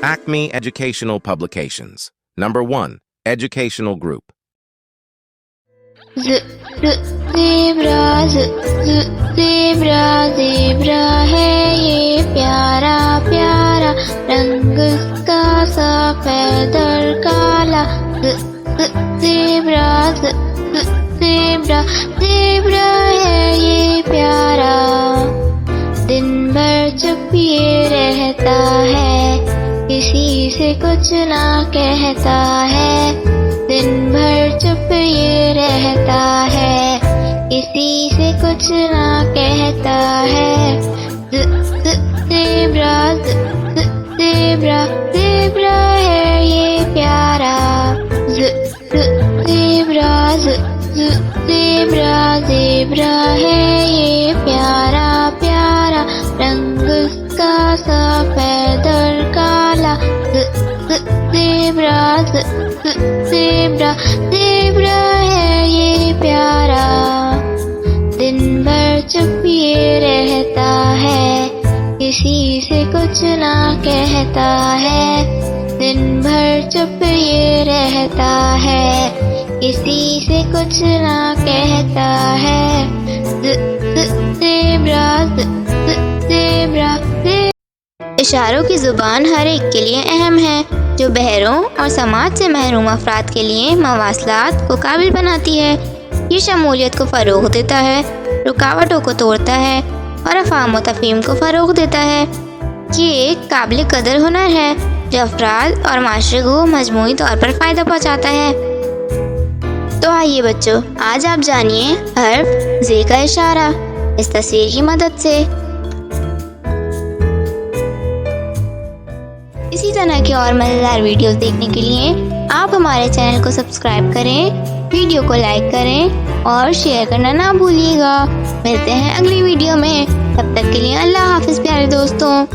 Acme Educational Publications. Number 1. Educational Group. Zebra zebra है ये प्यारा प्यारा रंग का सफेद और काला। ज़ेब्रा ज़ेब्रा है ये प्यारा, दिन भर चुप ये रहता है, किसी से कुछ ना कहता है। दिन भर चुप ये रहता है, किसी से कुछ ना कहता है। ज़ेब्रा है ये प्यारा। ज़ेब्रा है ये प्यारा प्यारा रंग का सफेद और काला। ज़ेब्रा है ये प्यारा, दिन भर चुप ये रहता है, किसी से कुछ ना कहता है। दिन भर चुप ये रहता है, किसी से कुछ ना कहता है। ज़ेब्रा। इशारों की जुबान हर एक के लिए अहम है, जो बहरों और समाज से महरूम अफराद के लिए मवासलात को काबिल बनाती है। ये शमूलियत को फ़रोग़ देता है, रुकावटों को तोड़ता है और अफ़ाम व तफ़हीम को फ़रोग़ देता है। ये एक काबिल कदर हुनर है जो अफराद और माशरे को मजमूई तौर पर फ़ायदा पहुँचाता है। तो आइए बच्चों, आज आप जानिए हर्फ ज़े का इशारा इस तस्वीर की मदद से। इसी तरह के और मज़ेदार वीडियोस देखने के लिए आप हमारे चैनल को सब्सक्राइब करें, वीडियो को लाइक करें और शेयर करना ना भूलिएगा। मिलते हैं अगली वीडियो में, तब तक के लिए अल्लाह हाफ़िज़ प्यारे दोस्तों।